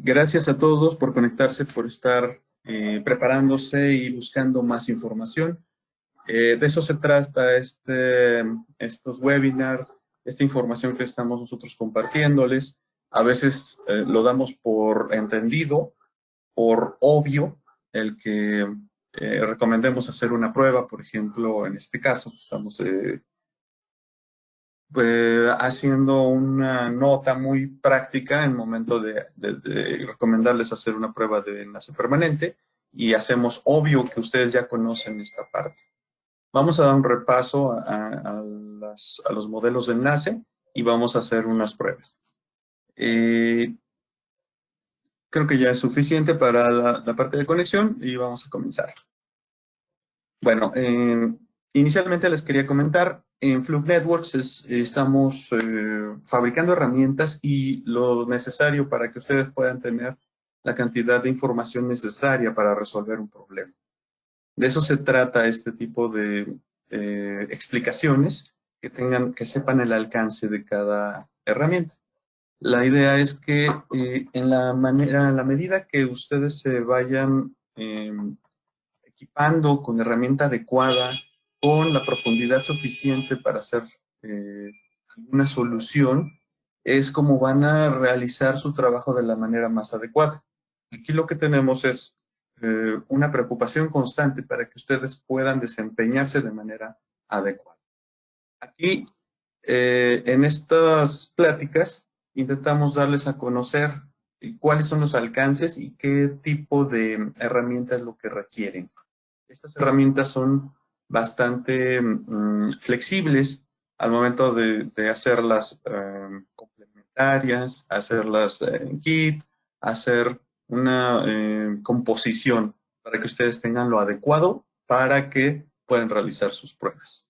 Gracias a todos por conectarse, por estar preparándose y buscando más información. De eso se trata estos webinars, esta información que estamos nosotros compartiéndoles. A veces lo damos por entendido, por obvio, el que recomendemos hacer una prueba. Por ejemplo, en este caso, estamos haciendo una nota muy práctica en el momento de recomendarles hacer una prueba de enlace permanente, y hacemos obvio que ustedes ya conocen esta parte. Vamos a dar un repaso a los modelos de enlace y vamos a hacer unas pruebas. Creo que ya es suficiente para la parte de conexión y vamos a comenzar. Bueno, inicialmente les quería comentar, en Fluke Networks estamos fabricando herramientas y lo necesario para que ustedes puedan tener la cantidad de información necesaria para resolver un problema. De eso se trata este tipo de explicaciones que sepan el alcance de cada herramienta. La idea es que en la medida que ustedes se vayan equipando con herramienta adecuada, con la profundidad suficiente para hacer alguna solución, es como van a realizar su trabajo de la manera más adecuada. Aquí lo que tenemos es una preocupación constante para que ustedes puedan desempeñarse de manera adecuada. Aquí, en estas pláticas, intentamos darles a conocer cuáles son los alcances y qué tipo de herramientas es lo que requieren. Estas herramientas son bastante flexibles al momento de hacerlas complementarias, hacerlas en kit, hacer una composición para que ustedes tengan lo adecuado para que puedan realizar sus pruebas.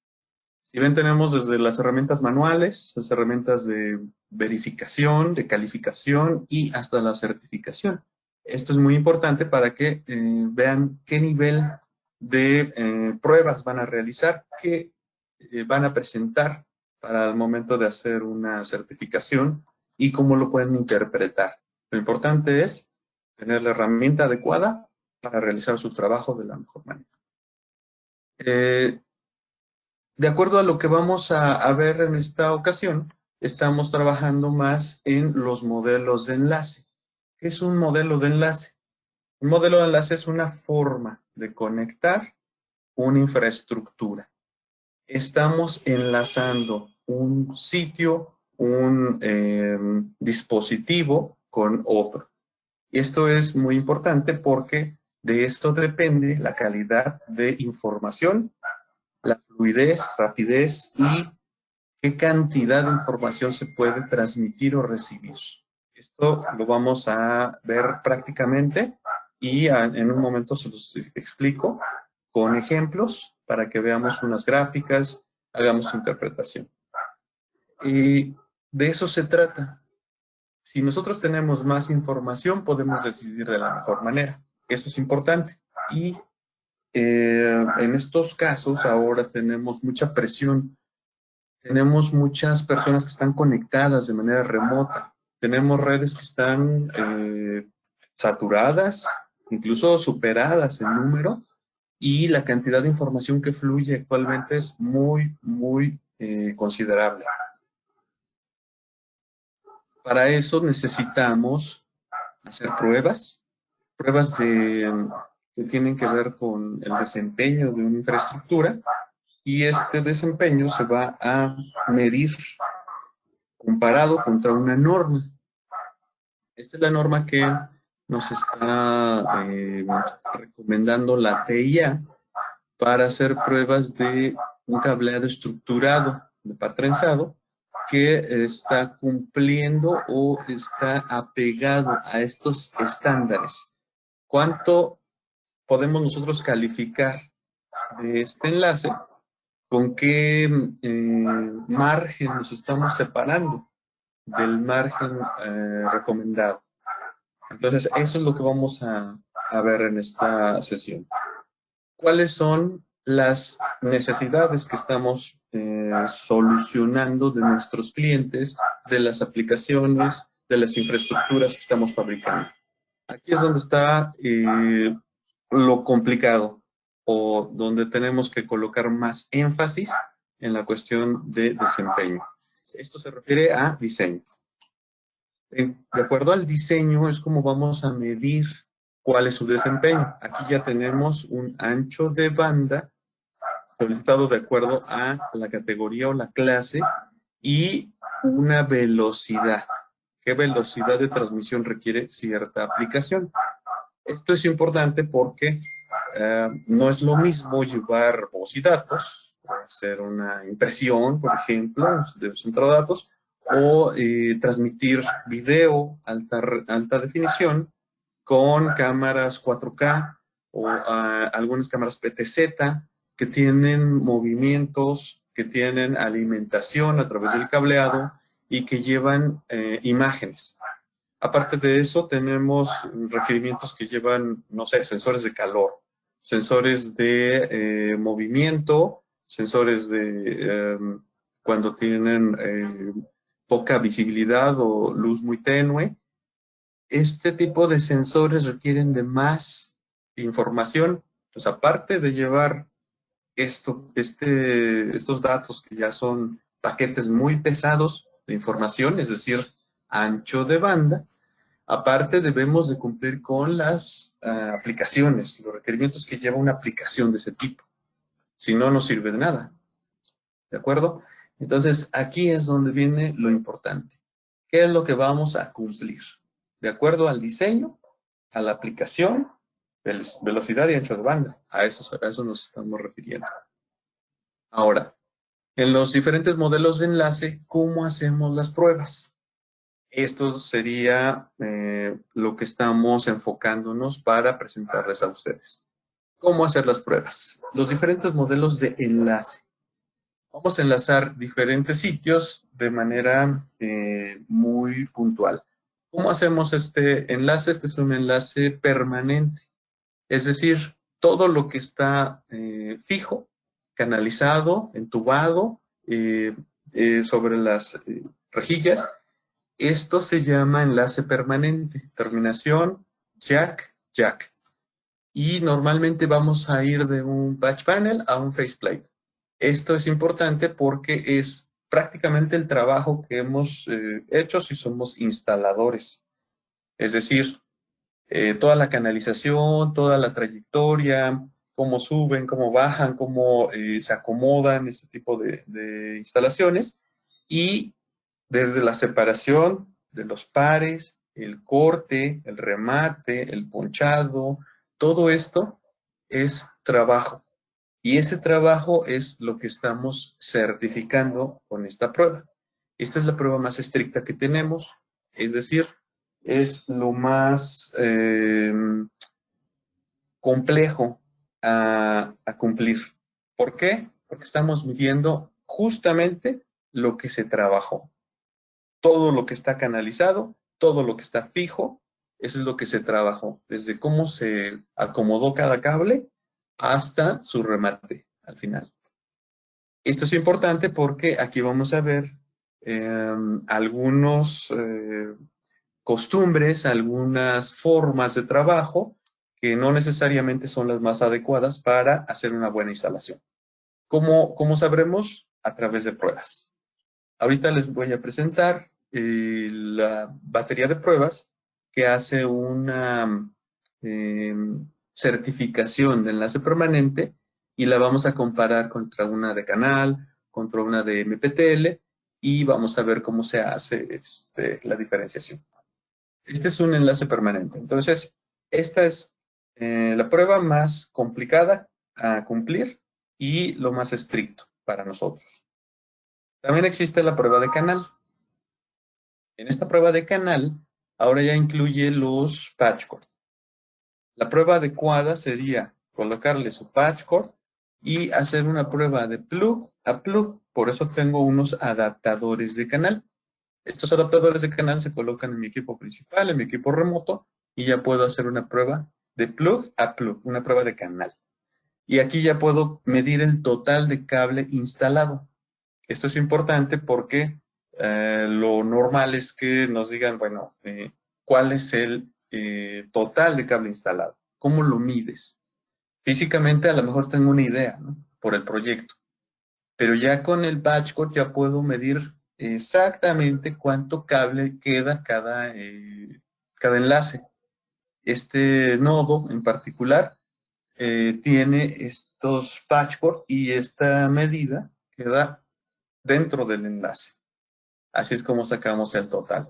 Si ven, tenemos desde las herramientas manuales, las herramientas de verificación, de calificación y hasta la certificación. Esto es muy importante para que vean qué nivel de pruebas van a realizar, qué van a presentar para el momento de hacer una certificación y cómo lo pueden interpretar. Lo importante es tener la herramienta adecuada para realizar su trabajo de la mejor manera. De acuerdo a lo que vamos a ver en esta ocasión, estamos trabajando más en los modelos de enlace. ¿Qué es un modelo de enlace? Un modelo de enlace es una forma de conectar una infraestructura. Estamos enlazando un sitio, un dispositivo con otro. Esto es muy importante porque de esto depende la calidad de información, la fluidez, rapidez y qué cantidad de información se puede transmitir o recibir. Esto lo vamos a ver prácticamente y en un momento se los explico con ejemplos para que veamos unas gráficas, hagamos su interpretación. Y de eso se trata. Si nosotros tenemos más información, podemos decidir de la mejor manera. Eso es importante. Y en estos casos ahora tenemos mucha presión. Tenemos muchas personas que están conectadas de manera remota. Tenemos redes que están saturadas, incluso superadas en número, y la cantidad de información que fluye actualmente es muy, muy considerable. Para eso necesitamos hacer pruebas que tienen que ver con el desempeño de una infraestructura, y este desempeño se va a medir comparado contra una norma. Esta es la norma que nos está recomendando la TIA para hacer pruebas de un cableado estructurado de par trenzado que está cumpliendo o está apegado a estos estándares. ¿Cuánto podemos nosotros calificar de este enlace? ¿Con qué margen nos estamos separando del margen recomendado? Entonces, eso es lo que vamos a ver en esta sesión. ¿Cuáles son las necesidades que estamos solucionando de nuestros clientes, de las aplicaciones, de las infraestructuras que estamos fabricando? Aquí es donde está lo complicado o donde tenemos que colocar más énfasis en la cuestión de desempeño. Esto se refiere a diseño. De acuerdo al diseño es como vamos a medir cuál es su desempeño. Aquí ya tenemos un ancho de banda solicitado de acuerdo a la categoría o la clase y una velocidad. ¿Qué velocidad de transmisión requiere cierta aplicación? Esto es importante porque no es lo mismo llevar voz y datos, hacer una impresión, por ejemplo, de centro de datos, o transmitir video alta definición con cámaras 4K o algunas cámaras PTZ que tienen movimientos, que tienen alimentación a través del cableado y que llevan imágenes. Aparte de eso, tenemos requerimientos que llevan, no sé, sensores de calor, sensores de movimiento, sensores de cuando tienen poca visibilidad o luz muy tenue. Este tipo de sensores requieren de más información. Pues aparte de llevar estos datos que ya son paquetes muy pesados de información, es decir, ancho de banda, aparte debemos de cumplir con las aplicaciones, los requerimientos que lleva una aplicación de ese tipo. Si no, no sirve de nada. ¿De acuerdo? Entonces, aquí es donde viene lo importante. ¿Qué es lo que vamos a cumplir? De acuerdo al diseño, a la aplicación, velocidad y ancho de banda. A eso nos estamos refiriendo. Ahora, en los diferentes modelos de enlace, ¿cómo hacemos las pruebas? Esto sería lo que estamos enfocándonos para presentarles a ustedes. ¿Cómo hacer las pruebas? Los diferentes modelos de enlace. Vamos a enlazar diferentes sitios de manera muy puntual. ¿Cómo hacemos este enlace? Este es un enlace permanente. Es decir, todo lo que está fijo, canalizado, entubado, sobre las rejillas, esto se llama enlace permanente. Terminación, jack, jack. Y normalmente vamos a ir de un patch panel a un faceplate. Esto es importante porque es prácticamente el trabajo que hemos hecho si somos instaladores. Es decir, toda la canalización, toda la trayectoria, cómo suben, cómo bajan, cómo se acomodan este tipo de instalaciones. Y desde la separación de los pares, el corte, el remate, el ponchado, todo esto es trabajo. Y ese trabajo es lo que estamos certificando con esta prueba. Esta es la prueba más estricta que tenemos, es decir, es lo más complejo a cumplir. ¿Por qué? Porque estamos midiendo justamente lo que se trabajó. Todo lo que está canalizado, todo lo que está fijo, eso es lo que se trabajó, desde cómo se acomodó cada cable hasta su remate al final. Esto es importante porque aquí vamos a ver algunos costumbres, algunas formas de trabajo que no necesariamente son las más adecuadas para hacer una buena instalación. ¿Cómo sabremos? A través de pruebas. Ahorita les voy a presentar la batería de pruebas que hace una certificación de enlace permanente y la vamos a comparar contra una de canal, contra una de MPTL y vamos a ver cómo se hace la diferenciación. Este es un enlace permanente. Entonces, esta es la prueba más complicada a cumplir y lo más estricto para nosotros. También existe la prueba de canal. En esta prueba de canal, ahora ya incluye los patch cord. La prueba adecuada sería colocarle su patch cord y hacer una prueba de plug a plug. Por eso tengo unos adaptadores de canal. Estos adaptadores de canal se colocan en mi equipo principal, en mi equipo remoto, y ya puedo hacer una prueba de plug a plug, una prueba de canal. Y aquí ya puedo medir el total de cable instalado. Esto es importante porque lo normal es que nos digan, bueno, cuál es el total de cable instalado. ¿Cómo lo mides? Físicamente a lo mejor tengo una idea, ¿no? Por el proyecto. Pero ya con el batch cord ya puedo medir exactamente cuánto cable queda cada enlace. Este nodo en particular tiene estos batch cord y esta medida queda dentro del enlace. Así es como sacamos el total.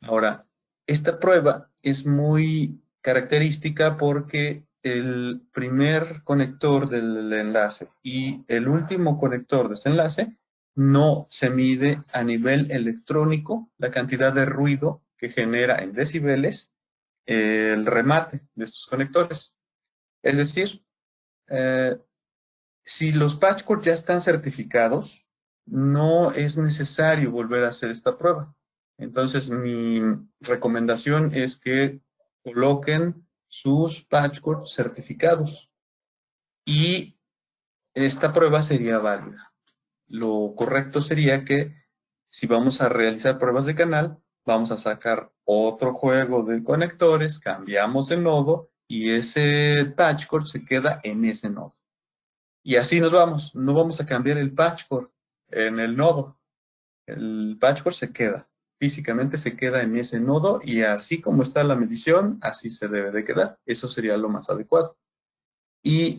Ahora, esta prueba es muy característica porque el primer conector del enlace y el último conector de este enlace no se mide a nivel electrónico la cantidad de ruido que genera en decibeles el remate de estos conectores. Es decir, si los patch cord ya están certificados, no es necesario volver a hacer esta prueba. Entonces, mi recomendación es que coloquen sus patch cord certificados y esta prueba sería válida. Lo correcto sería que si vamos a realizar pruebas de canal, vamos a sacar otro juego de conectores, cambiamos de nodo y ese patch cord se queda en ese nodo. Y así nos vamos. No vamos a cambiar el patch cord en el nodo. El patch cord se queda. Físicamente se queda en ese nodo y así como está la medición, así se debe de quedar. Eso sería lo más adecuado. Y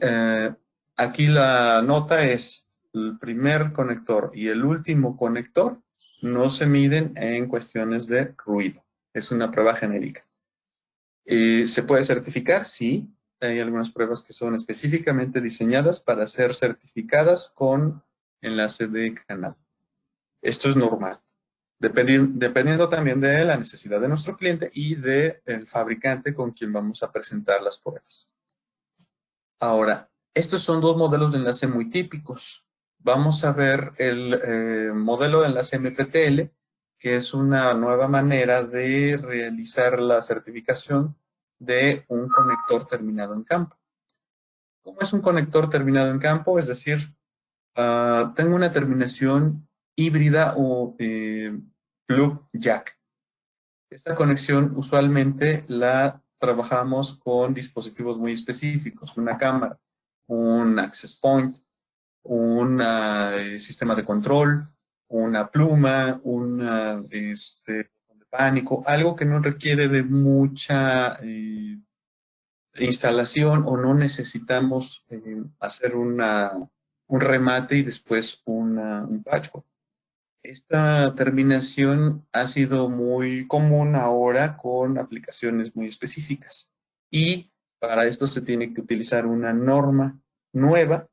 aquí la nota es el primer conector y el último conector no se miden en cuestiones de ruido. Es una prueba genérica. ¿Se puede certificar? Sí. Hay algunas pruebas que son específicamente diseñadas para ser certificadas con enlace de canal. Esto es normal, dependiendo también de la necesidad de nuestro cliente y del fabricante con quien vamos a presentar las pruebas. Ahora, estos son dos modelos de enlace muy típicos. Vamos a ver el modelo de enlace MPTL, que es una nueva manera de realizar la certificación de un conector terminado en campo. ¿Cómo es un conector terminado en campo? Es decir, tengo una terminación híbrida o plug jack. Esta conexión usualmente la trabajamos con dispositivos muy específicos, una cámara, un access point, un sistema de control, una pluma, un botón de pánico, algo que no requiere de mucha instalación o no necesitamos hacer un remate y después un patchwork. Esta terminación ha sido muy común ahora con aplicaciones muy específicas y para esto se tiene que utilizar una norma nueva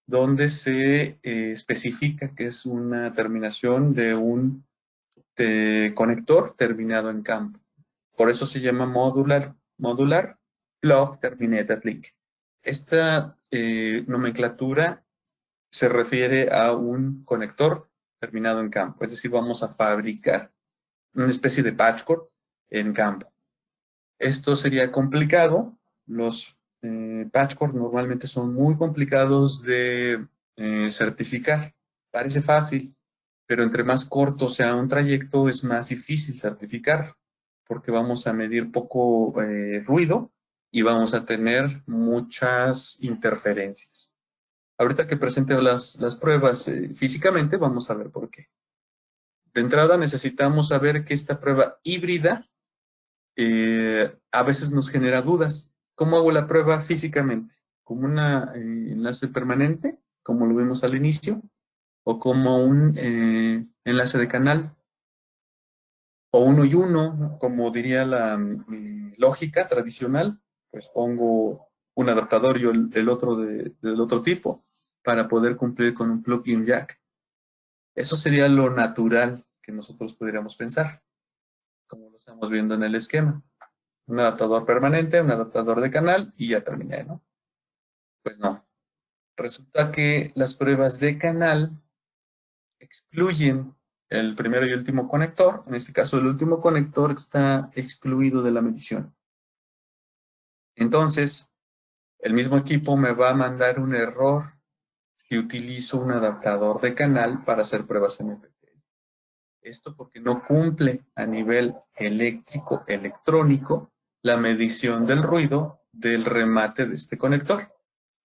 donde se especifica que es una terminación de un conector terminado en campo. Por eso se llama modular plug terminated link. Esta nomenclatura se refiere a un conector terminado en campo, es decir, vamos a fabricar una especie de patch cord en campo. Esto sería complicado. Los patch cord normalmente son muy complicados de certificar. Parece fácil, pero entre más corto sea un trayecto, es más difícil certificar, porque vamos a medir poco ruido y vamos a tener muchas interferencias. Ahorita que presente las pruebas físicamente, vamos a ver por qué. De entrada necesitamos saber que esta prueba híbrida a veces nos genera dudas. ¿Cómo hago la prueba físicamente? ¿Como un enlace permanente, como lo vimos al inicio? ¿O como un enlace de canal? ¿O uno y uno, como diría la lógica tradicional? Pues pongo un adaptador y el otro del otro tipo para poder cumplir con un plug-in jack. Eso sería lo natural que nosotros podríamos pensar, como lo estamos viendo en el esquema. Un adaptador permanente, un adaptador de canal y ya terminé, ¿no? Pues no. Resulta que las pruebas de canal excluyen el primero y último conector. En este caso, el último conector está excluido de la medición. Entonces, el mismo equipo me va a mandar un error si utilizo un adaptador de canal para hacer pruebas MPT. Esto porque no cumple a nivel eléctrico, electrónico, la medición del ruido del remate de este conector.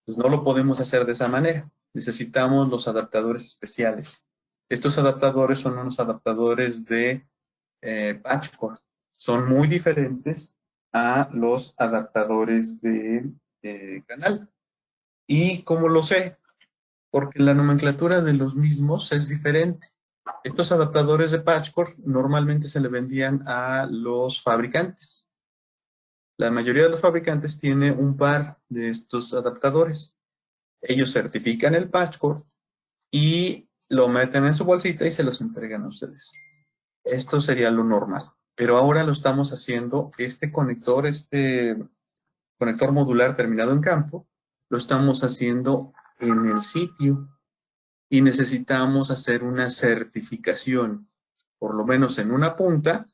Pues no lo podemos hacer de esa manera. Necesitamos los adaptadores especiales. Estos adaptadores son unos adaptadores de patch cord. Son muy diferentes a los adaptadores de canal. ¿Y cómo lo sé? Porque la nomenclatura de los mismos es diferente. Estos adaptadores de patch cord normalmente se le vendían a los fabricantes. La mayoría de los fabricantes tiene un par de estos adaptadores. Ellos certifican el patch cord y lo meten en su bolsita y se los entregan a ustedes. Esto sería lo normal. Pero ahora lo estamos haciendo, este conector modular terminado en campo, lo estamos haciendo en el sitio y necesitamos hacer una certificación, por lo menos en una punta,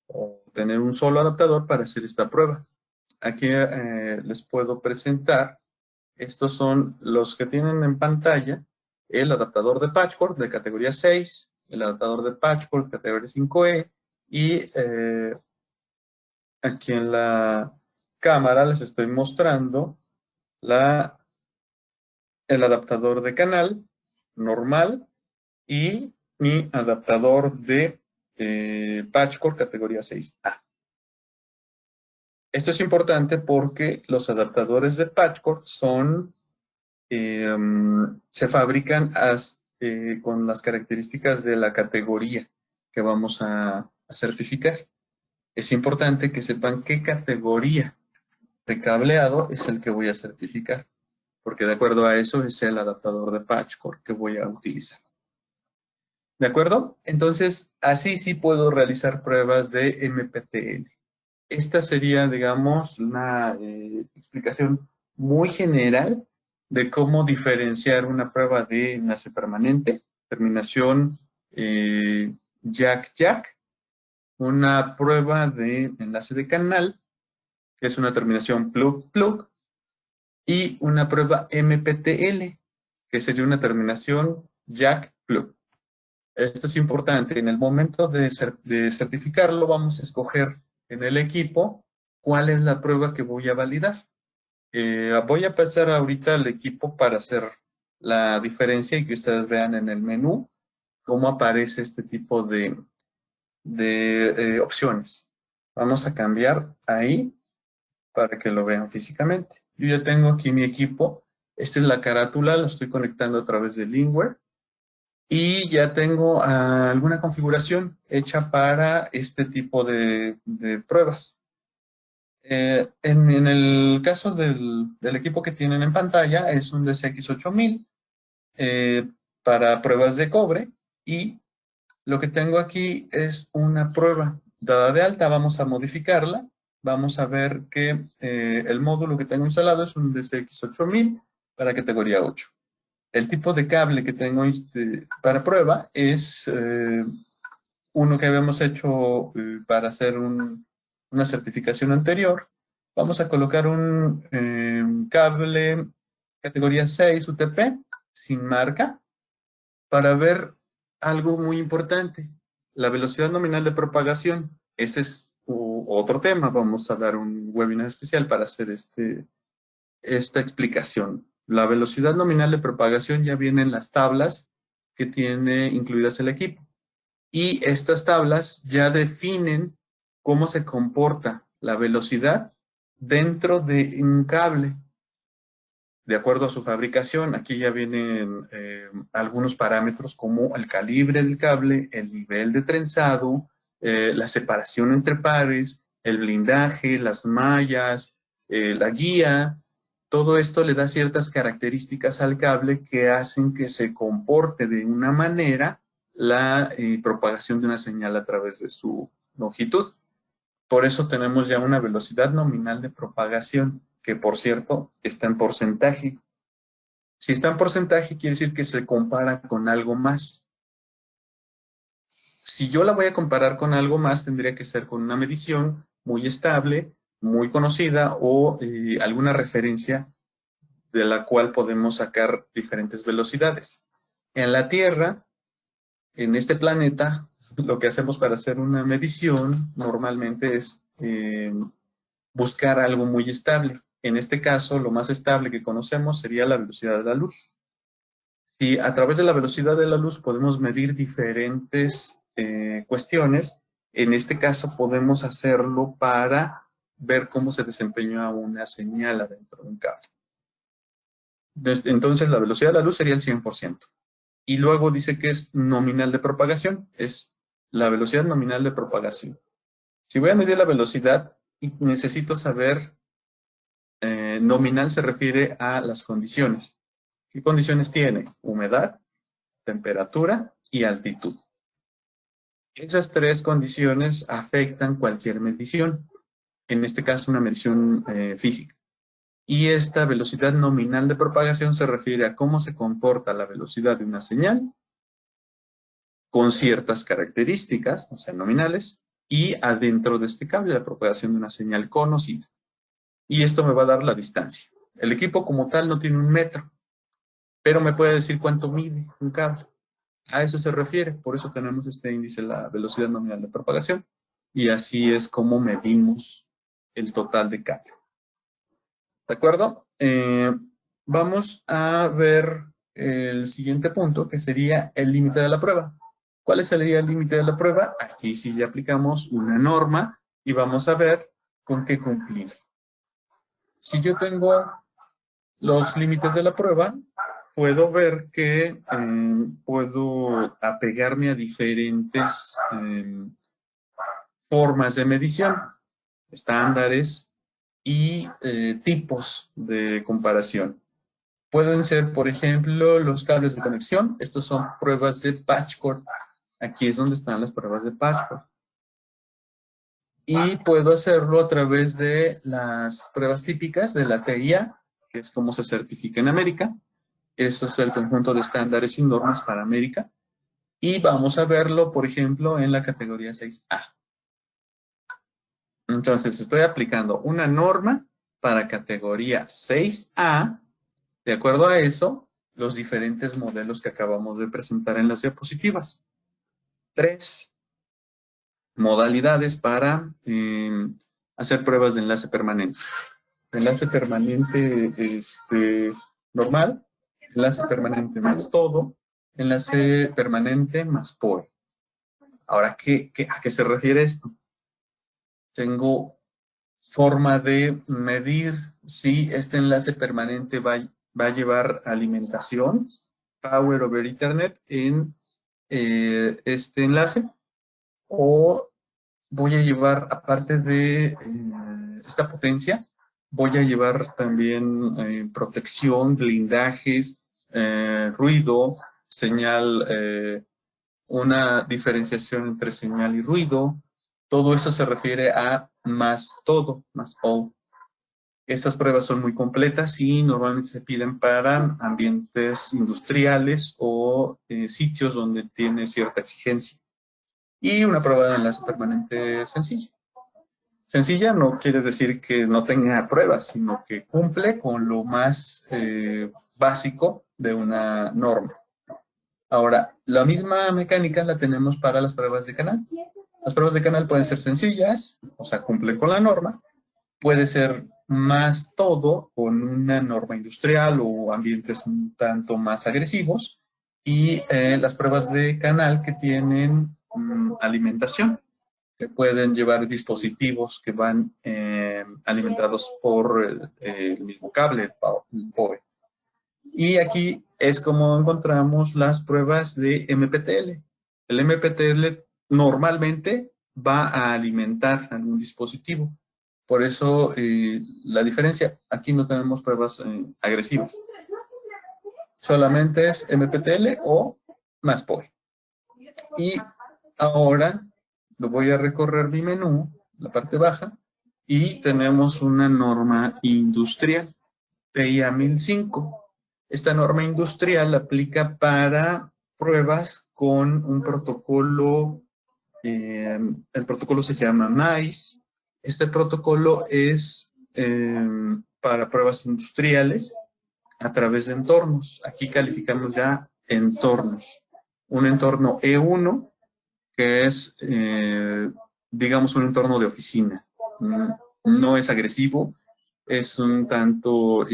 o tener un solo adaptador para hacer esta prueba. Aquí les puedo presentar, estos son los que tienen en pantalla, el adaptador de patch cord de categoría 6, el adaptador de patch cord categoría 5E, y aquí en la cámara les estoy mostrando el adaptador de canal normal y mi adaptador de patch cord categoría 6A. Esto es importante porque los adaptadores de patch cord se fabrican con las características de la categoría que vamos a certificar. Es importante que sepan qué categoría de cableado es el que voy a certificar, porque de acuerdo a eso es el adaptador de patch cord que voy a utilizar. ¿De acuerdo? Entonces, así sí puedo realizar pruebas de MPTL. Esta sería, digamos, una explicación muy general de cómo diferenciar una prueba de enlace permanente, terminación jack-jack, una prueba de enlace de canal, que es una terminación plug-plug, y una prueba MPTL, que sería una terminación jack-plug. Esto es importante. En el momento de certificarlo, vamos a escoger en el equipo cuál es la prueba que voy a validar. Voy a pasar ahorita al equipo para hacer la diferencia y que ustedes vean en el menú cómo aparece este tipo de opciones. Vamos a cambiar ahí para que lo vean físicamente. Yo ya tengo aquí mi equipo. Esta es la carátula, lo estoy conectando a través de Linkware. Y ya tengo alguna configuración hecha para este tipo de pruebas. En el caso del equipo que tienen en pantalla, es un DCX8000 para pruebas de cobre, y lo que tengo aquí es una prueba dada de alta. Vamos a modificarla. Vamos a ver que el módulo que tengo instalado es un DCX8000 para categoría 8. El tipo de cable que tengo para prueba es uno que habíamos hecho para hacer una certificación anterior. Vamos a colocar un cable categoría 6 UTP sin marca para ver algo muy importante, la velocidad nominal de propagación. Este es otro tema. Vamos a dar un webinar especial para hacer esta explicación. La velocidad nominal de propagación ya viene en las tablas que tiene incluidas el equipo. Y estas tablas ya definen cómo se comporta la velocidad dentro de un cable. De acuerdo a su fabricación, aquí ya vienen algunos parámetros como el calibre del cable, el nivel de trenzado, la separación entre pares, el blindaje, las mallas, la guía. Todo esto le da ciertas características al cable que hacen que se comporte de una manera la propagación de una señal a través de su longitud. Por eso tenemos ya una velocidad nominal de propagación, que por cierto está en porcentaje. Si está en porcentaje, quiere decir que se compara con algo más. Si yo la voy a comparar con algo más, tendría que ser con una medición muy estable, muy conocida, o alguna referencia de la cual podemos sacar diferentes velocidades. En la Tierra, en este planeta, lo que hacemos para hacer una medición normalmente es buscar algo muy estable. En este caso, lo más estable que conocemos sería la velocidad de la luz. Y a través de la velocidad de la luz podemos medir diferentes cuestiones. En este caso podemos hacerlo para ver cómo se desempeña una señal adentro de un cable. Entonces la velocidad de la luz sería el 100%. Y luego dice que es nominal de propagación. Es la velocidad nominal de propagación. Si voy a medir la velocidad y necesito saber, nominal se refiere a las condiciones. ¿Qué condiciones tiene? Humedad, temperatura y altitud. Esas tres condiciones afectan cualquier medición, en este caso una medición física. Y esta velocidad nominal de propagación se refiere a cómo se comporta la velocidad de una señal con ciertas características, o sea, nominales, y adentro de este cable la propagación de una señal conocida. Y esto me va a dar la distancia. El equipo como tal no tiene un metro, pero me puede decir cuánto mide un cable. A eso se refiere, por eso tenemos este índice, la velocidad nominal de propagación, y así es como medimos el total de cable. ¿De acuerdo? Vamos a ver el siguiente punto, que sería el límite de la prueba. ¿Cuál sería el límite de la prueba? Aquí sí ya aplicamos una norma y vamos a ver con qué cumplir. Si yo tengo los límites de la prueba, puedo ver que puedo apegarme a diferentes formas de medición, estándares y tipos de comparación. Pueden ser, por ejemplo, los cables de conexión. Estos son pruebas de patchwork. Aquí es donde están las pruebas de patchwork. Y puedo hacerlo a través de las pruebas típicas de la TIA, que es como se certifica en América. Esto es el conjunto de estándares y normas para América. Y vamos a verlo, por ejemplo, en la categoría 6A. Entonces, estoy aplicando una norma para categoría 6A. De acuerdo a eso, los diferentes modelos que acabamos de presentar en las diapositivas. 3 modalidades para hacer pruebas de enlace permanente. Enlace permanente normal, enlace permanente más todo, enlace permanente más POE. Ahora, ¿a qué se refiere esto? Tengo forma de medir si este enlace permanente va a llevar alimentación, Power over Ethernet, en este enlace, o voy a llevar, aparte de esta potencia, voy a llevar también protección, blindajes, ruido, señal, una diferenciación entre señal y ruido. Todo eso se refiere a más todo, más all. Estas pruebas son muy completas y normalmente se piden para ambientes industriales o sitios donde tiene cierta exigencia. Y una prueba de enlace permanente sencilla. Sencilla no quiere decir que no tenga pruebas, sino que cumple con lo más básico de una norma. Ahora, la misma mecánica la tenemos para las pruebas de canal. Las pruebas de canal pueden ser sencillas, o sea, cumple con la norma. Puede ser más todo con una norma industrial o ambientes un tanto más agresivos. Y las pruebas de canal que tienen alimentación, que pueden llevar dispositivos que van alimentados por el mismo cable, el POE. Y aquí es como encontramos las pruebas de MPTL. El MPTL normalmente va a alimentar algún dispositivo. Por eso la diferencia, aquí no tenemos pruebas agresivas. Solamente es MPTL o más POE. Y ahora lo voy a recorrer mi menú, la parte baja, y tenemos una norma industrial, PIA 1005. Esta norma industrial aplica para pruebas con un protocolo, el protocolo se llama MAIS. Este protocolo es para pruebas industriales a través de entornos. Aquí calificamos ya entornos. Un entorno E1, que es, digamos, un entorno de oficina. no es agresivo, es un tanto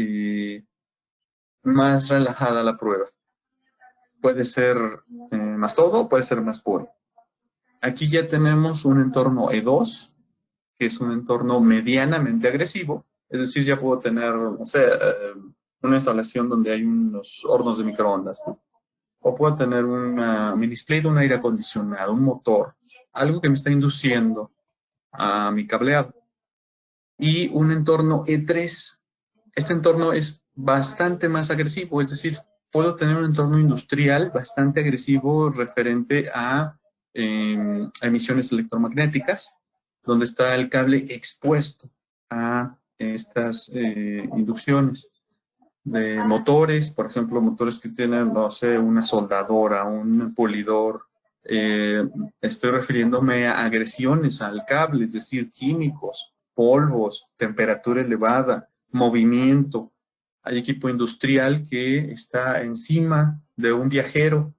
más relajada la prueba. Puede ser más todo, puede ser más puro. Aquí ya tenemos un entorno E2, que es un entorno medianamente agresivo, es decir, ya puedo tener, no sé, una instalación donde hay unos hornos de microondas, ¿no? O puedo tener una mini display de un aire acondicionado, un motor, algo que me está induciendo a mi cableado. Y un entorno E3. Este entorno es bastante más agresivo, es decir, puedo tener un entorno industrial bastante agresivo referente a emisiones electromagnéticas, donde está el cable expuesto a estas inducciones de motores, por ejemplo, motores que tienen, no sé, una soldadora, un pulidor. Estoy refiriéndome a agresiones al cable, es decir, químicos, polvos, temperatura elevada, movimiento. Hay equipo industrial que está encima de un viajero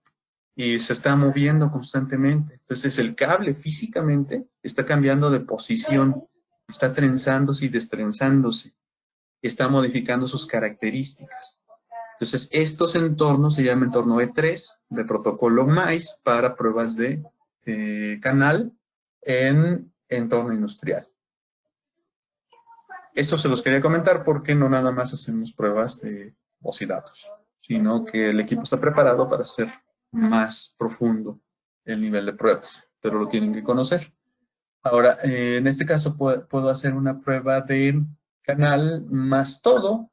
y se está moviendo constantemente. Entonces el cable físicamente está cambiando de posición, está trenzándose y destrenzándose, está modificando sus características. Entonces estos entornos se llaman entorno E3 de protocolo MAIS para pruebas de canal en entorno industrial. Esto se los quería comentar porque no nada más hacemos pruebas de voz y datos, sino que el equipo está preparado para hacer más profundo el nivel de pruebas, pero lo tienen que conocer. Ahora, en este caso puedo hacer una prueba de canal más todo,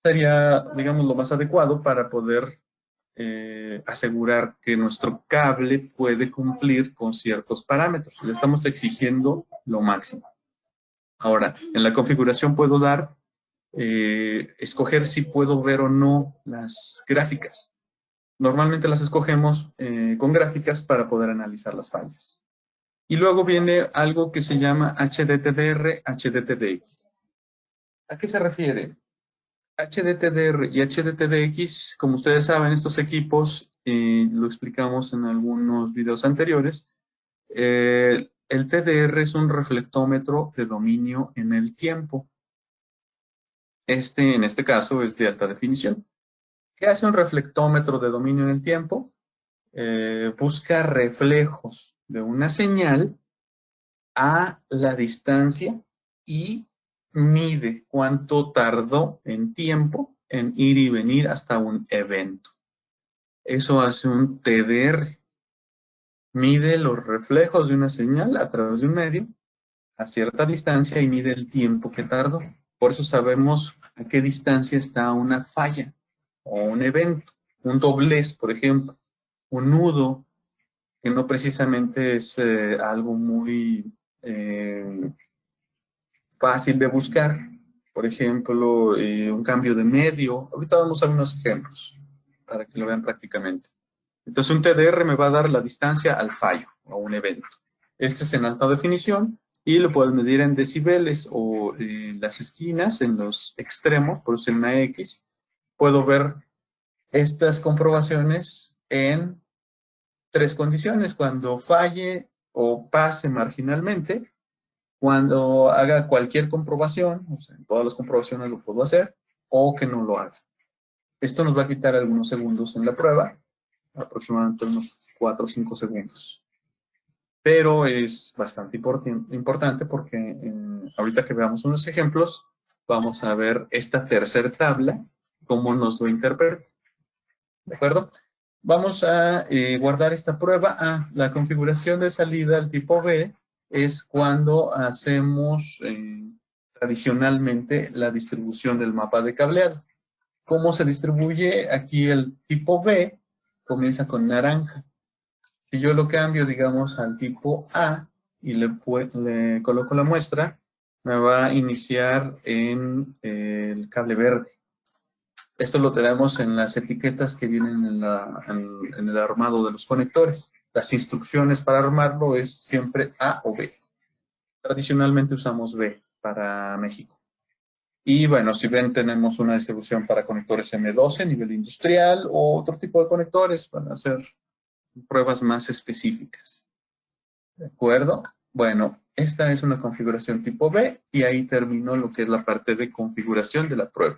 sería, digamos, lo más adecuado para poder asegurar que nuestro cable puede cumplir con ciertos parámetros. Le estamos exigiendo lo máximo. Ahora, en la configuración puedo dar, escoger si puedo ver o no las gráficas. Normalmente las escogemos con gráficas para poder analizar las fallas. Y luego viene algo que se llama HDTDR, HDTDX. ¿A qué se refiere? HDTDR y HDTDX, como ustedes saben, estos equipos, lo explicamos en algunos videos anteriores, el TDR es un reflectómetro de dominio en el tiempo. En este caso, es de alta definición. ¿Qué hace un reflectómetro de dominio en el tiempo? Busca reflejos de una señal a la distancia y mide cuánto tardó en tiempo en ir y venir hasta un evento. Eso hace un TDR. Mide los reflejos de una señal a través de un medio a cierta distancia y mide el tiempo que tardó. Por eso sabemos a qué distancia está una falla o un evento. Un doblez, por ejemplo. Un nudo, que no precisamente es algo muy fácil de buscar. Por ejemplo, un cambio de medio. Ahorita vamos a ver unos ejemplos para que lo vean prácticamente. Entonces un TDR me va a dar la distancia al fallo o un evento. Este es en alta definición y lo puedes medir en decibeles o las esquinas, en los extremos, por eso en una X. Puedo ver estas comprobaciones en tres condiciones: cuando falle o pase marginalmente, cuando haga cualquier comprobación, o sea, en todas las comprobaciones lo puedo hacer, o que no lo haga. Esto nos va a quitar algunos segundos en la prueba, aproximadamente unos 4 o 5 segundos. Pero es bastante importante porque ahorita que veamos unos ejemplos, vamos a ver esta tercera tabla, cómo nos lo interpreta. ¿De acuerdo? Vamos a guardar esta prueba. La configuración de salida al tipo B es cuando hacemos tradicionalmente la distribución del mapa de cableado. ¿Cómo se distribuye? Aquí el tipo B comienza con naranja. Si yo lo cambio, digamos, al tipo A y le coloco la muestra, me va a iniciar en el cable verde. Esto lo tenemos en las etiquetas que vienen en el armado de los conectores. Las instrucciones para armarlo es siempre A o B. Tradicionalmente usamos B para México. Y bueno, si ven, tenemos una distribución para conectores M12, nivel industrial, o otro tipo de conectores para hacer pruebas más específicas. ¿De acuerdo? Bueno, esta es una configuración tipo B y ahí terminó lo que es la parte de configuración de la prueba.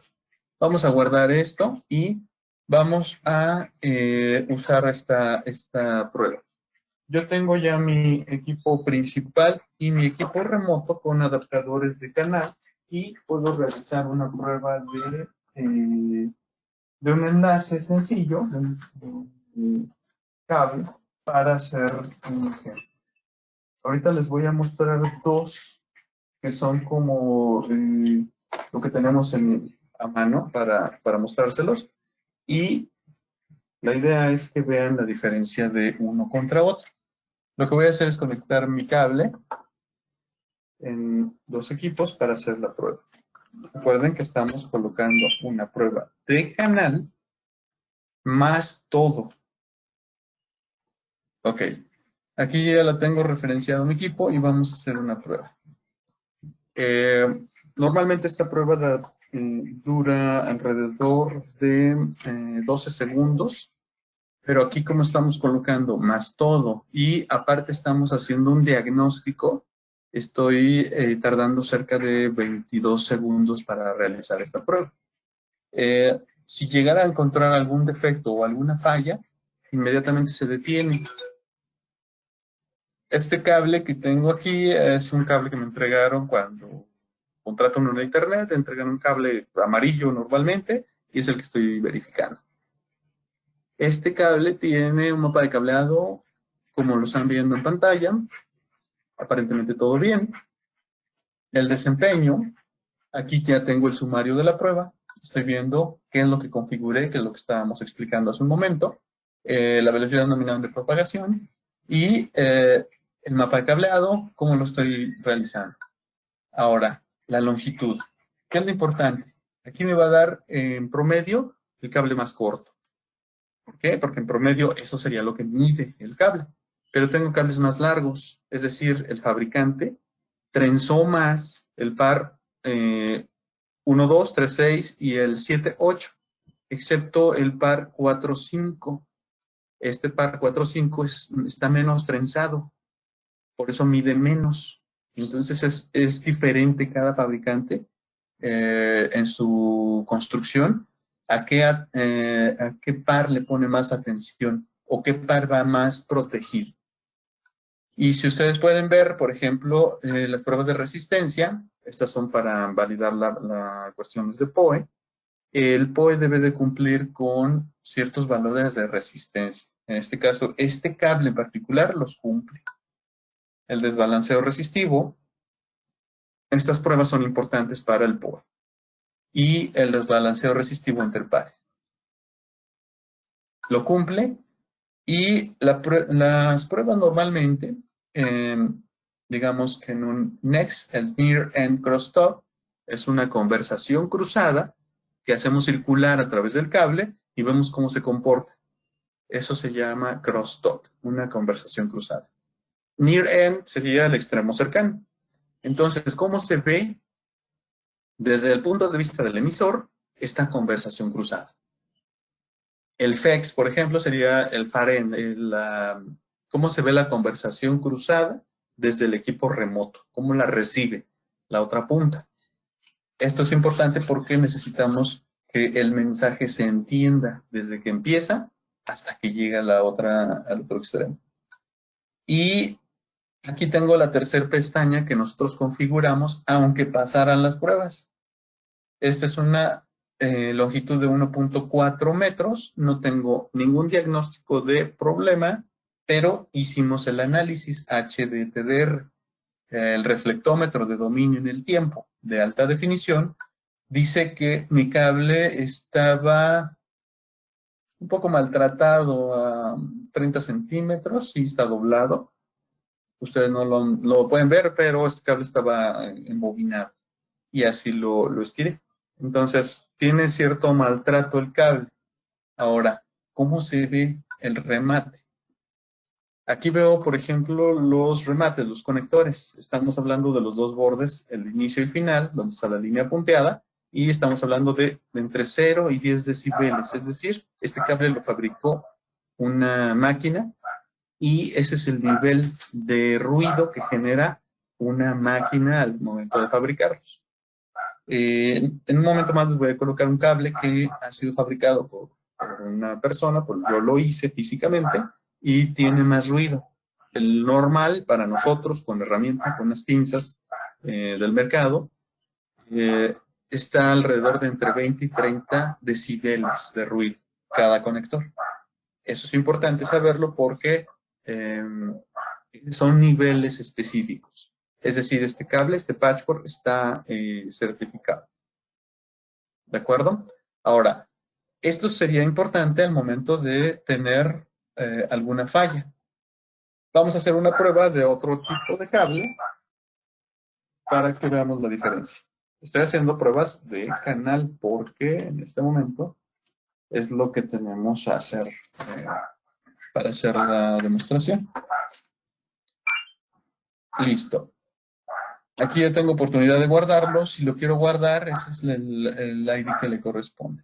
Vamos a guardar esto y vamos a usar esta prueba. Yo tengo ya mi equipo principal y mi equipo remoto con adaptadores de canal y puedo realizar una prueba de un enlace sencillo, de cable, para hacer un ejemplo. Ahorita les voy a mostrar dos que son como lo que tenemos a mano para mostrárselos. Y la idea es que vean la diferencia de uno contra otro. Lo que voy a hacer es conectar mi cable en dos equipos para hacer la prueba. Recuerden que estamos colocando una prueba de canal más todo. Ok, aquí ya la tengo referenciado mi equipo y vamos a hacer una prueba. Normalmente esta prueba dura alrededor de 12 segundos, pero aquí como estamos colocando más todo y aparte estamos haciendo un diagnóstico, estoy tardando cerca de 22 segundos para realizar esta prueba. Si llegara a encontrar algún defecto o alguna falla, inmediatamente se detiene. Este cable que tengo aquí es un cable que me entregaron cuando contratan una internet, entregan un cable amarillo normalmente y es el que estoy verificando. Este cable tiene un mapa de cableado como lo están viendo en pantalla, aparentemente todo bien. El desempeño, aquí ya tengo el sumario de la prueba, estoy viendo qué es lo que configuré, qué es lo que estábamos explicando hace un momento, la velocidad nominal de propagación y el mapa de cableado, cómo lo estoy realizando. Ahora, la longitud. ¿Qué es lo importante? Aquí me va a dar en promedio el cable más corto. ¿Por qué? Porque en promedio eso sería lo que mide el cable. Pero tengo cables más largos, es decir, el fabricante trenzó más el par 1, 2, 3, 6 y el 7, 8, excepto el par 4, 5. Este par 4, 5 está menos trenzado, por eso mide menos. Entonces es diferente cada fabricante en su construcción a qué par le pone más atención o qué par va más protegido. Y si ustedes pueden ver, por ejemplo, las pruebas de resistencia, estas son para validar las cuestiones de POE. El POE debe de cumplir con ciertos valores de resistencia. En este caso, este cable en particular los cumple. El desbalanceo resistivo, estas pruebas son importantes para el POE. Y el desbalanceo resistivo entre pares. Lo cumple y las pruebas normalmente, digamos que en un next, el near end crosstalk, es una conversación cruzada que hacemos circular a través del cable y vemos cómo se comporta. Eso se llama crosstalk, una conversación cruzada. Near end sería el extremo cercano. Entonces, ¿cómo se ve desde el punto de vista del emisor esta conversación cruzada? El FEX, por ejemplo, sería el FAREN, cómo se ve la conversación cruzada desde el equipo remoto, cómo la recibe la otra punta. Esto es importante porque necesitamos que el mensaje se entienda desde que empieza hasta que llega al otro extremo. Y aquí tengo la tercera pestaña que nosotros configuramos aunque pasaran las pruebas. Esta es una longitud de 1.4 metros, no tengo ningún diagnóstico de problema, pero hicimos el análisis HDTDR, el reflectómetro de dominio en el tiempo de alta definición, dice que mi cable estaba un poco maltratado a 30 centímetros y está doblado. Ustedes no lo pueden ver, pero este cable estaba embobinado y así lo estiré. Entonces, tiene cierto maltrato el cable. Ahora, ¿cómo se ve el remate? Aquí veo, por ejemplo, los remates, los conectores. Estamos hablando de los dos bordes, el inicio y el final, donde está la línea punteada, y estamos hablando de entre 0 y 10 decibeles. Es decir, este cable lo fabricó una máquina y ese es el nivel de ruido que genera una máquina al momento de fabricarlos. En un momento más les voy a colocar un cable que ha sido fabricado por una persona, yo lo hice físicamente y tiene más ruido. El normal para nosotros, con herramientas, con las pinzas del mercado, está alrededor de entre 20 y 30 decibeles de ruido cada conector. Eso es importante saberlo porque son niveles específicos. Es decir, este cable, este patchwork, está certificado. ¿De acuerdo? Ahora, esto sería importante al momento de tener alguna falla. Vamos a hacer una prueba de otro tipo de cable para que veamos la diferencia. Estoy haciendo pruebas de canal porque en este momento es lo que tenemos a hacer para hacer la demostración. Listo. Aquí ya tengo oportunidad de guardarlo. Si lo quiero guardar, ese es el ID que le corresponde.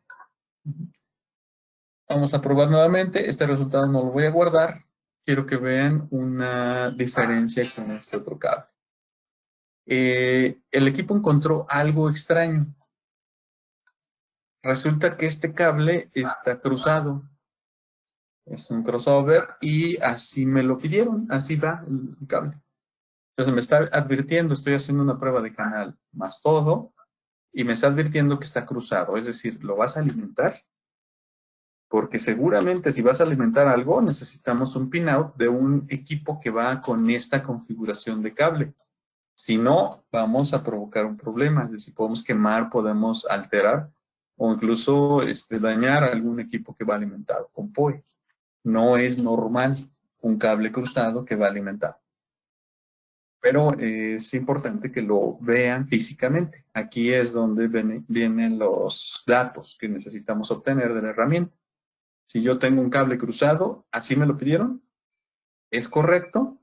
Vamos a probar nuevamente. Este resultado no lo voy a guardar. Quiero que vean una diferencia con este otro cable. El equipo encontró algo extraño. Resulta que este cable está cruzado. Es un crossover y así me lo pidieron. Así va el cable. Entonces me está advirtiendo, estoy haciendo una prueba de canal más todo, y me está advirtiendo que está cruzado. Es decir, ¿lo vas a alimentar? Porque seguramente si vas a alimentar algo, necesitamos un pinout de un equipo que va con esta configuración de cable. Si no, vamos a provocar un problema. Es decir, podemos quemar, podemos alterar o incluso dañar algún equipo que va alimentado con PoE. No es normal un cable cruzado que va alimentado. Pero es importante que lo vean físicamente. Aquí es donde vienen los datos que necesitamos obtener de la herramienta. Si yo tengo un cable cruzado, así me lo pidieron, ¿es correcto?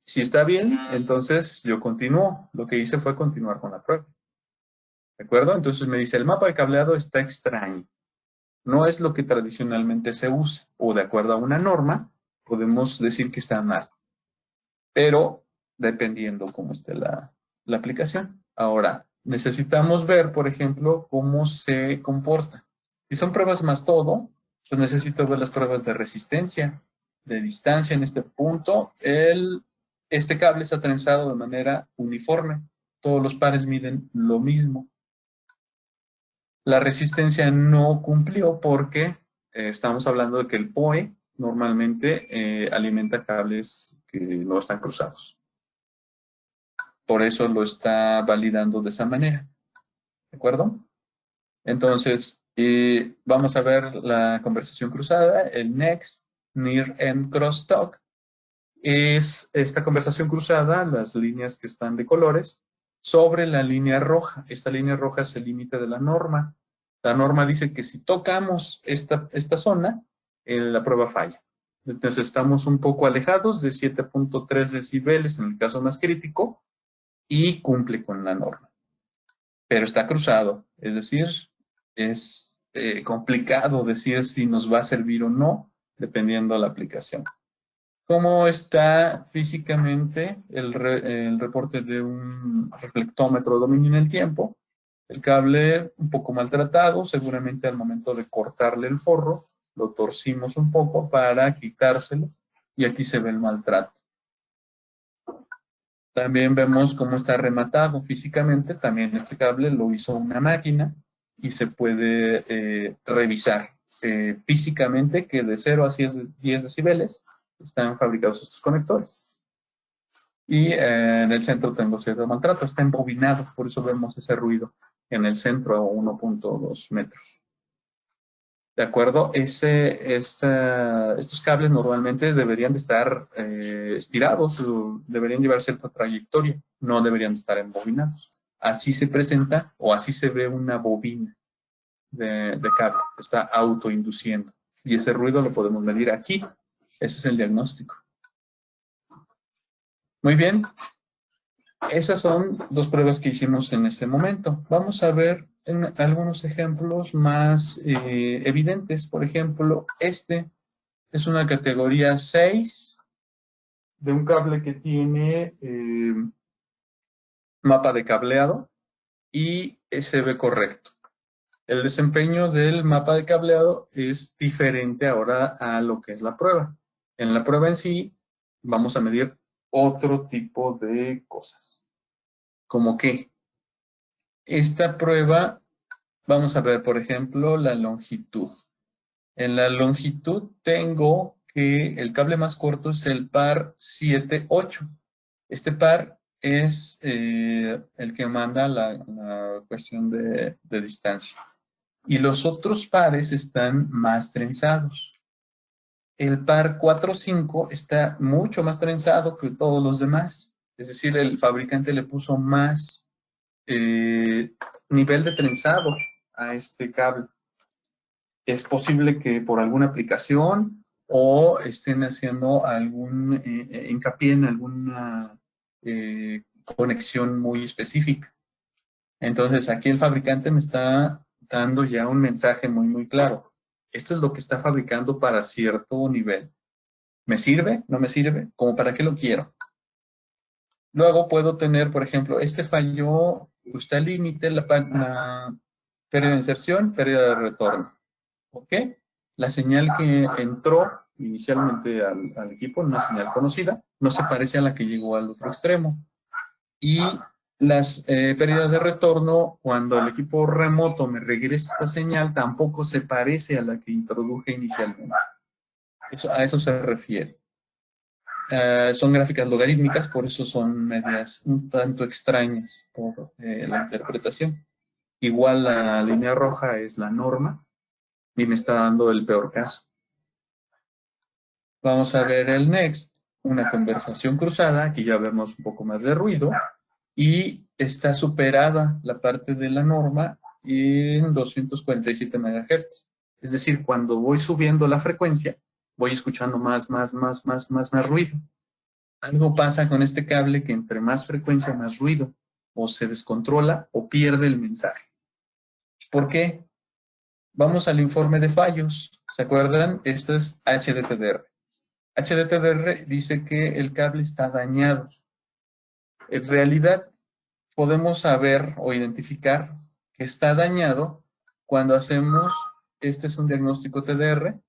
Si está bien, entonces yo continúo. Lo que hice fue continuar con la prueba. ¿De acuerdo? Entonces me dice, el mapa de cableado está extraño. No es lo que tradicionalmente se usa. O de acuerdo a una norma, podemos decir que está mal. Pero dependiendo cómo esté la aplicación. Ahora, necesitamos ver, por ejemplo, cómo se comporta. Si son pruebas más todo, pues necesito ver las pruebas de resistencia, de distancia en este punto. Este cable está trenzado de manera uniforme. Todos los pares miden lo mismo. La resistencia no cumplió porque estamos hablando de que el PoE normalmente alimenta cables que no están cruzados. Por eso lo está validando de esa manera. ¿De acuerdo? Entonces, vamos a ver la conversación cruzada, el next, near, and crosstalk. Es esta conversación cruzada, las líneas que están de colores, sobre la línea roja. Esta línea roja es el límite de la norma. La norma dice que si tocamos esta zona, la prueba falla. Entonces, estamos un poco alejados de 7.3 decibeles en el caso más crítico, y cumple con la norma. Pero está cruzado, es decir, es complicado decir si nos va a servir o no, dependiendo de la aplicación. ¿Cómo está físicamente el reporte de un reflectómetro de dominio en el tiempo? El cable un poco maltratado, seguramente al momento de cortarle el forro, lo torcimos un poco para quitárselo, y aquí se ve el maltrato. También vemos cómo está rematado físicamente. También este cable lo hizo una máquina y se puede revisar físicamente que de 0 a 10 decibeles están fabricados estos conectores. Y en el centro tengo cierto maltrato. Está embobinado, por eso vemos ese ruido en el centro a 1.2 metros. ¿De acuerdo? Estos cables normalmente deberían de estar estirados, deberían llevar cierta trayectoria, no deberían estar embobinados. Así se presenta o así se ve una bobina de cable, está autoinduciendo. Y ese ruido lo podemos medir aquí. Ese es el diagnóstico. Muy bien. Esas son dos pruebas que hicimos en este momento. Vamos a ver algunos ejemplos más evidentes. Por ejemplo, este es una categoría 6 de un cable que tiene mapa de cableado y se ve correcto. El desempeño del mapa de cableado es diferente ahora a lo que es la prueba. En la prueba en sí vamos a medir otro tipo de cosas. Como que esta prueba, vamos a ver, por ejemplo, la longitud. En la longitud tengo que el cable más corto es el par 7-8. Este par es el que manda la cuestión de distancia. Y los otros pares están más trenzados. El par 4-5 está mucho más trenzado que todos los demás. Es decir, el fabricante le puso más nivel de trenzado a este cable. Es posible que por alguna aplicación o estén haciendo algún hincapié en alguna conexión muy específica. Entonces, aquí el fabricante me está dando ya un mensaje muy, muy claro. Esto es lo que está fabricando para cierto nivel. ¿Me sirve? ¿No me sirve? ¿Cómo para qué lo quiero? Luego puedo tener, por ejemplo, este falló, está al límite, la pérdida de inserción, pérdida de retorno. ¿Ok? La señal que entró inicialmente al equipo, una señal conocida, no se parece a la que llegó al otro extremo. Y las pérdidas de retorno, cuando el equipo remoto me regresa esta señal, tampoco se parece a la que introduje inicialmente. A eso se refiere. Son gráficas logarítmicas, por eso son medias un tanto extrañas por la interpretación. Igual la línea roja es la norma y me está dando el peor caso. Vamos a ver el next, una conversación cruzada, aquí ya vemos un poco más de ruido, y está superada la parte de la norma en 247 MHz. Es decir, cuando voy subiendo la frecuencia, voy escuchando más ruido. Algo pasa con este cable que entre más frecuencia, más ruido, o se descontrola o pierde el mensaje. ¿Por qué? Vamos al informe de fallos. ¿Se acuerdan? Esto es HDTDR. HDTDR dice que el cable está dañado. En realidad, podemos saber o identificar que está dañado cuando hacemos, este es un diagnóstico TDR,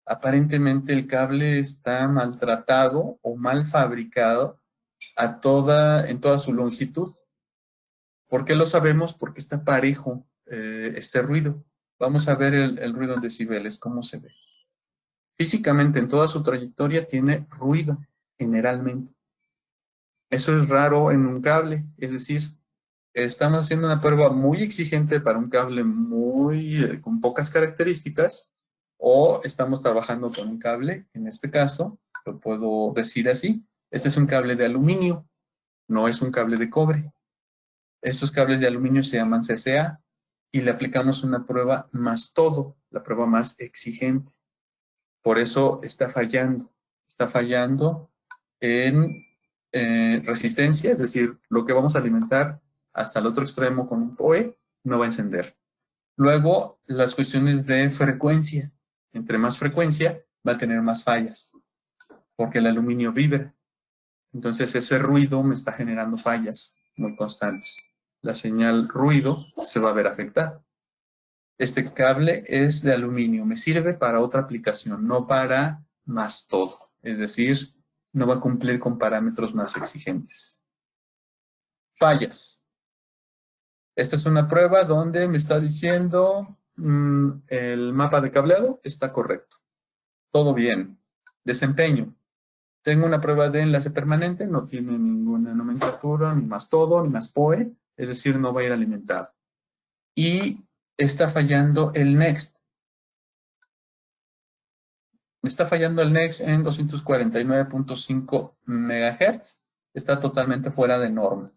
aparentemente el cable está maltratado o mal fabricado en toda su longitud. ¿Por qué lo sabemos? Porque está parejo este ruido. Vamos a ver el ruido en decibeles, cómo se ve. Físicamente, en toda su trayectoria, tiene ruido, generalmente. Eso es raro en un cable, es decir, estamos haciendo una prueba muy exigente para un cable con pocas características, o estamos trabajando con un cable, en este caso, lo puedo decir así, este es un cable de aluminio, no es un cable de cobre. Estos cables de aluminio se llaman CCA y le aplicamos una prueba más todo, la prueba más exigente. Por eso está fallando en resistencia, es decir, lo que vamos a alimentar hasta el otro extremo con un PoE no va a encender. Luego, las cuestiones de frecuencia. Entre más frecuencia, va a tener más fallas, porque el aluminio vibra. Entonces, ese ruido me está generando fallas muy constantes. La señal ruido se va a ver afectada. Este cable es de aluminio, me sirve para otra aplicación, no para más todo. Es decir, no va a cumplir con parámetros más exigentes. Fallas. Esta es una prueba donde me está diciendo el mapa de cableado está correcto. Todo bien. Desempeño. Tengo una prueba de enlace permanente, no tiene ninguna nomenclatura, ni más todo, ni más PoE, es decir, no va a ir alimentado. Y está fallando el next. Está fallando el next en 249.5 MHz. Está totalmente fuera de norma.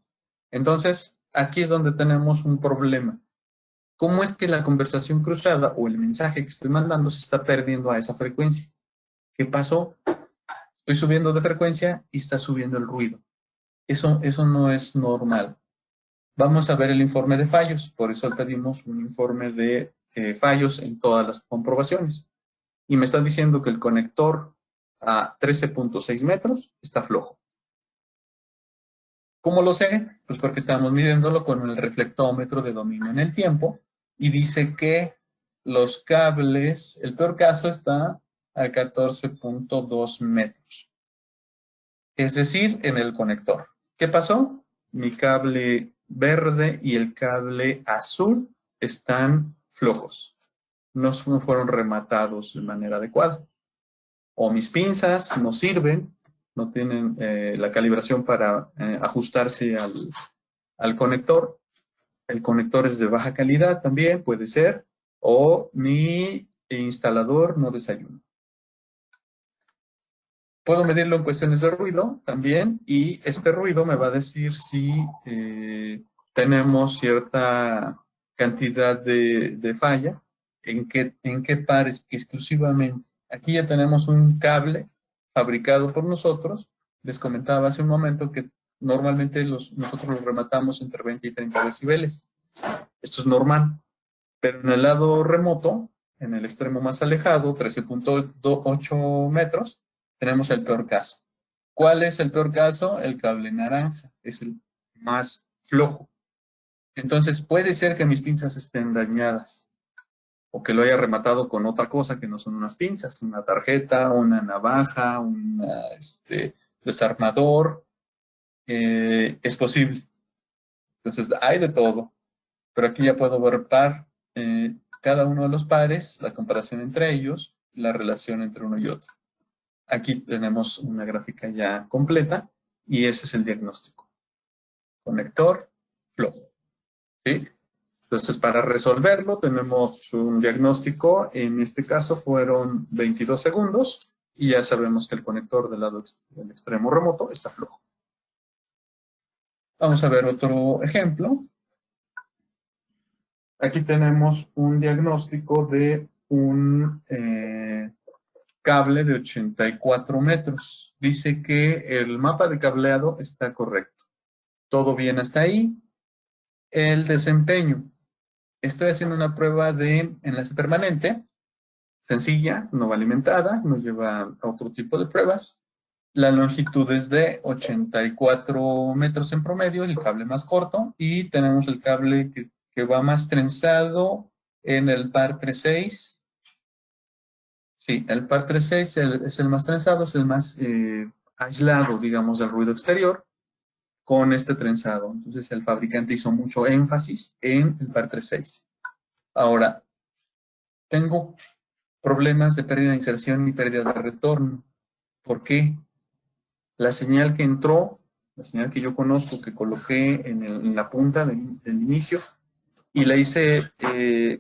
Entonces, aquí es donde tenemos un problema. ¿Cómo es que la conversación cruzada o el mensaje que estoy mandando se está perdiendo a esa frecuencia? ¿Qué pasó? Estoy subiendo de frecuencia y está subiendo el ruido. Eso no es normal. Vamos a ver el informe de fallos. Por eso pedimos un informe de fallos en todas las comprobaciones. Y me están diciendo que el conector a 13.6 metros está flojo. ¿Cómo lo sé? Pues porque estamos midiéndolo con el reflectómetro de dominio en el tiempo y dice que los cables, el peor caso está a 14.2 metros. Es decir, en el conector. ¿Qué pasó? Mi cable verde y el cable azul están flojos. No fueron rematados de manera adecuada. O mis pinzas no sirven, no tienen la calibración para ajustarse al conector. El conector es de baja calidad también, puede ser. O mi instalador no desayuna. Puedo medirlo en cuestiones de ruido también, y este ruido me va a decir si tenemos cierta cantidad de falla, en qué pares exclusivamente. Aquí ya tenemos un cable fabricado por nosotros. Les comentaba hace un momento que normalmente nosotros los rematamos entre 20 y 30 decibeles. Esto es normal, pero en el lado remoto, en el extremo más alejado, 13.8 metros, tenemos el peor caso. ¿Cuál es el peor caso? El cable naranja, es el más flojo. Entonces puede ser que mis pinzas estén dañadas o que lo haya rematado con otra cosa que no son unas pinzas, una tarjeta, una navaja, un desarmador. Es posible. Entonces hay de todo, pero aquí ya puedo ver cada uno de los pares, la comparación entre ellos, la relación entre uno y otro. Aquí tenemos una gráfica ya completa y ese es el diagnóstico. Conector, flojo. ¿Sí? Entonces, para resolverlo, tenemos un diagnóstico. En este caso fueron 22 segundos y ya sabemos que el conector del lado del extremo remoto está flojo. Vamos a ver otro ejemplo. Aquí tenemos un diagnóstico de un cable de 84 metros. Dice que el mapa de cableado está correcto. Todo bien hasta ahí. El desempeño. Estoy haciendo una prueba de enlace permanente, sencilla, no va alimentada, no lleva a otro tipo de pruebas. La longitud es de 84 metros en promedio, el cable más corto, y tenemos el cable que va más trenzado en el par 3.6. Sí, el par 3.6 es el más trenzado, es el más aislado, digamos, del ruido exterior con este trenzado. Entonces el fabricante hizo mucho énfasis en el par 3.6. Ahora, tengo problemas de pérdida de inserción y pérdida de retorno. ¿Por qué? La señal que entró, la señal que yo conozco, que coloqué en la punta del inicio y la hice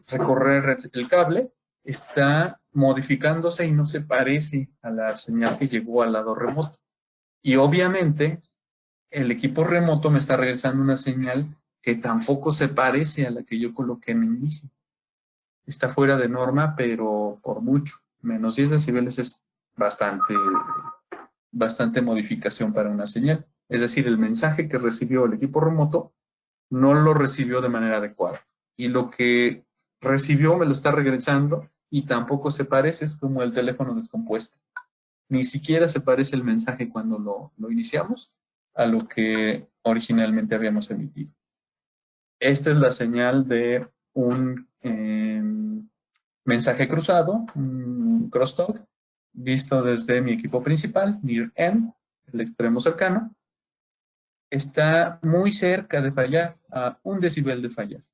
recorrer el cable, está modificándose y no se parece a la señal que llegó al lado remoto. Y obviamente el equipo remoto me está regresando una señal que tampoco se parece a la que yo coloqué en el inicio. Está fuera de norma, pero por mucho. Menos 10 decibeles es bastante modificación para una señal. Es decir, el mensaje que recibió el equipo remoto no lo recibió de manera adecuada. Y lo que recibió me lo está regresando y tampoco se parece, es como el teléfono descompuesto. Ni siquiera se parece el mensaje cuando lo iniciamos a lo que originalmente habíamos emitido. Esta es la señal de un mensaje cruzado, un crosstalk, visto desde mi equipo principal, near end, el extremo cercano. Está muy cerca de fallar, a 1 decibel de fallar.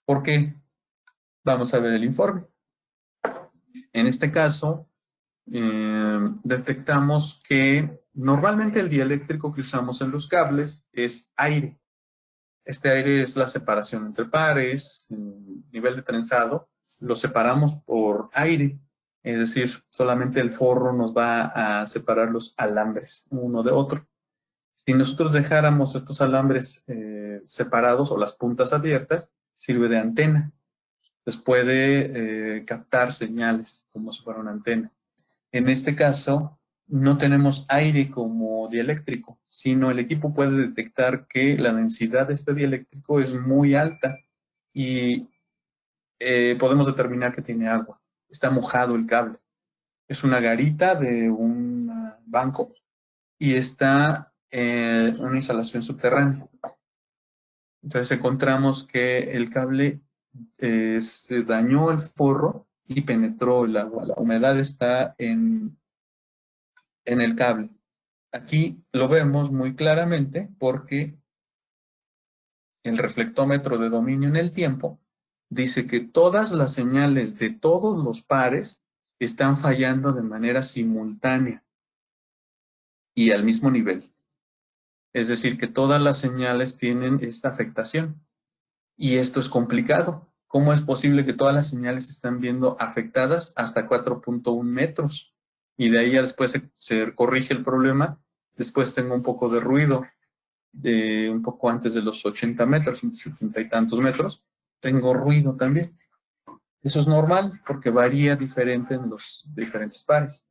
¿Por qué? Vamos a ver el informe. En este caso, detectamos que normalmente el dieléctrico que usamos en los cables es aire. Este aire es la separación entre pares, nivel de trenzado, lo separamos por aire, es decir, solamente el forro nos va a separar los alambres uno de otro. Si nosotros dejáramos estos alambres separados o las puntas abiertas, sirve de antena. Entonces puede captar señales como si fuera una antena. En este caso, no tenemos aire como dieléctrico, sino el equipo puede detectar que la densidad de este dieléctrico es muy alta y podemos determinar que tiene agua. Está mojado el cable. Es una garita de un banco y está una instalación subterránea. Entonces encontramos que el cable se dañó el forro y penetró el agua. La humedad está en el cable. Aquí lo vemos muy claramente porque el reflectómetro de dominio en el tiempo dice que todas las señales de todos los pares están fallando de manera simultánea y al mismo nivel. Es decir, que todas las señales tienen esta afectación. Y esto es complicado. ¿Cómo es posible que todas las señales se están viendo afectadas hasta 4.1 metros? Y de ahí ya después se corrige el problema. Después tengo un poco de ruido, un poco antes de los 80 metros, 70 y tantos metros. Tengo ruido también. Eso es normal porque varía diferente en los diferentes pares.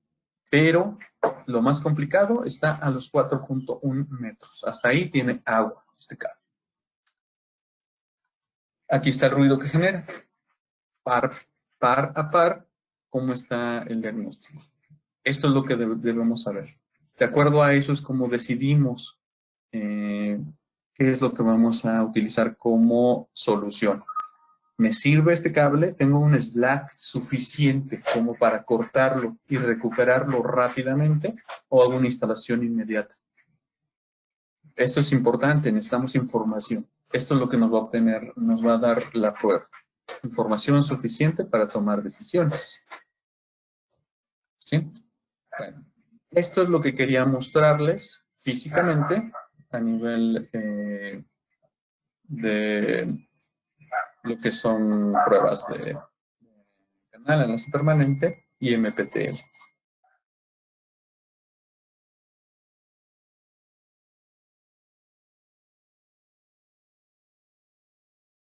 Pero lo más complicado está a los 4.1 metros. Hasta ahí tiene agua este cable. Aquí está el ruido que genera. Par a par, cómo está el diagnóstico. Esto es lo que debemos saber. De acuerdo a eso es como decidimos qué es lo que vamos a utilizar como solución. ¿Me sirve este cable? ¿Tengo un slack suficiente como para cortarlo y recuperarlo rápidamente? ¿O hago una instalación inmediata? Esto es importante, necesitamos información. Esto es lo que nos va a dar la prueba. Información suficiente para tomar decisiones. ¿Sí? Bueno, esto es lo que quería mostrarles físicamente a nivel de lo que son pruebas de canal, enlace permanente y MPTL.